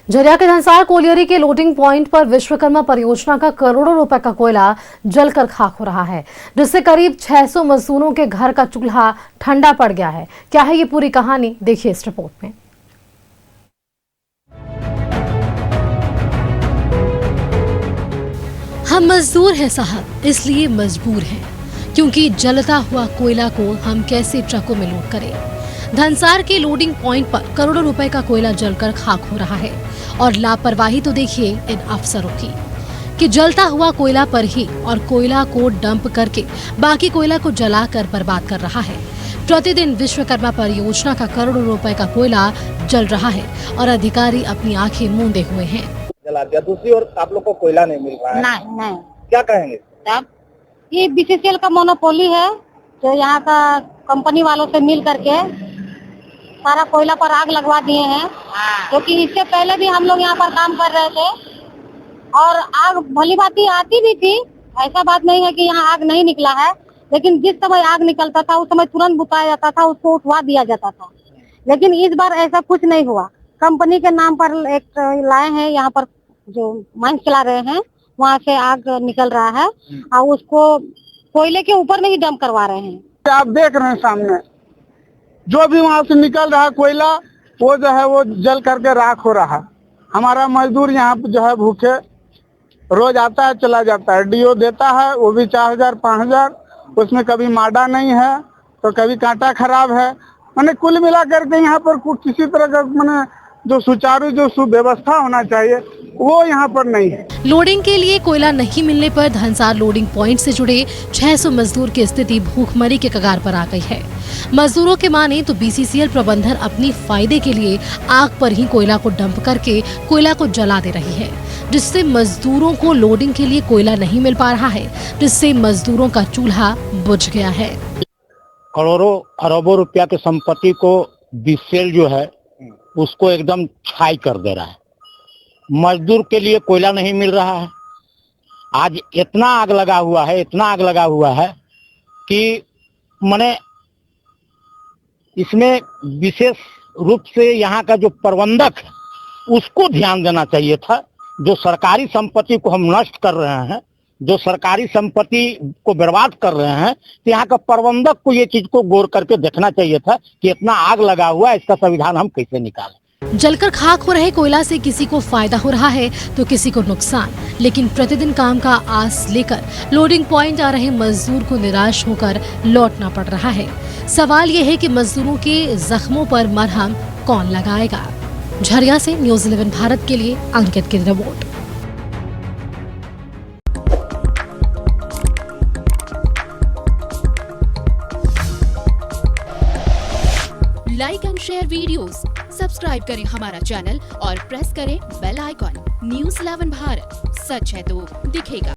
झरिया के धनसार कोलियरी के loading point पर विश्वकर्मा परियोजना का करोड़ों रुपए का कोयला जलकर खाक हो रहा है, जिससे करीब 600 मजदूरों के घर का चूल्हा ठंडा पड़ गया है। क्या है ये पूरी कहानी, देखिए इस रिपोर्ट में। हम मजदूर हैं साहब, इसलिए मजबूर हैं, क्योंकि जलता हुआ कोयला को हम कैसे ट्रकों में लोड करें। धनसार के लोडिंग पॉइंट पर करोड़ों रुपए का कोयला जलकर खाक हो रहा है और लापरवाही तो देखिए इन अफसरों की कि जलता हुआ कोयला पर ही और कोयला को डंप करके बाकी कोयला को जलाकर बर्बाद कर रहा है। प्रतिदिन विश्वकर्मा परियोजना का करोड़ों रुपए का कोयला जल रहा है और अधिकारी अपनी आंखें मूंदे हुए हैं। जला दिया, दूसरी ओर आप लोग को कोयला नहीं मिल रहा है। नहीं, क्या कहेंगे? ये बीसीसीएल का मोनोपोली है, जो यहाँ का कंपनी वालों से मिल करके सारा कोयला पर आग लगवा दिए हैं। क्योंकि इससे पहले भी हम लोग यहाँ पर काम कर रहे थे और आग भली भांति आती भी थी, ऐसा बात नहीं है कि यहाँ आग नहीं निकला है, लेकिन जिस समय आग निकलता था उस समय तुरंत बुताया जाता था, उसको उठवा दिया जाता था। लेकिन इस बार ऐसा कुछ नहीं हुआ। कंपनी के नाम पर एक लाए हैं, यहाँ पर जो माइन चला रहे हैं वहाँ से आग निकल रहा है और उसको कोयले के ऊपर में ही डंप करवा रहे हैं। आप देख रहे हैं सामने जो भी वहाँ से निकल रहा है कोयला, वो जो है वो जल करके राख हो रहा है। हमारा मजदूर यहाँ पे जो है भूखे रोज आता है चला जाता है। डीओ देता है वो भी 4000 5000, उसमें कभी माडा नहीं है तो कभी कांटा खराब है। मैंने कुल मिला करके यहाँ पर किसी तरह का मैंने जो सुचारू जो सुव्यवस्था होना चाहिए वो यहाँ पर नहीं है। लोडिंग के लिए कोयला नहीं मिलने पर धनसार लोडिंग पॉइंट से जुड़े 600 मजदूर की स्थिति भूखमरी के कगार पर आ गई है। मजदूरों के माने तो बीसीसीएल प्रबंधन अपनी फायदे के लिए आग पर ही कोयला को डंप करके कोयला को जला दे रही है, जिससे मजदूरों को लोडिंग के लिए कोयला नहीं मिल पा रहा है, जिससे मजदूरों का चूल्हा बुझ गया है। करोड़ों अरबों रुपया की संपत्ति को बीसीसीएल जो है उसको एकदम छाई कर दे रहा है। मजदूर के लिए कोयला नहीं मिल रहा है। आज इतना आग लगा हुआ है, इतना आग लगा हुआ है कि माने इसमें विशेष रूप से यहाँ का जो प्रबंधक है उसको ध्यान देना चाहिए था। जो सरकारी संपत्ति को हम नष्ट कर रहे हैं, जो सरकारी संपत्ति को बर्बाद कर रहे हैं, तो यहाँ का प्रबंधक को ये चीज को गौर करके देखना चाहिए था कि इतना आग लगा हुआ है, इसका संविधान हम कैसे निकालें। जलकर खाक हो रहे कोयला से किसी को फायदा हो रहा है तो किसी को नुकसान, लेकिन प्रतिदिन काम का आस लेकर लोडिंग पॉइंट आ रहे मजदूर को निराश होकर लौटना पड़ रहा है। सवाल ये है कि मजदूरों के जख्मों पर मरहम कौन लगाएगा। झरिया से न्यूज़ 11 भारत के लिए अंकित की report. Like and share videos, subscribe करें हमारा चैनल और प्रेस करें बेल आइकॉन। न्यूज़ 11 भारत, सच है तो दिखेगा।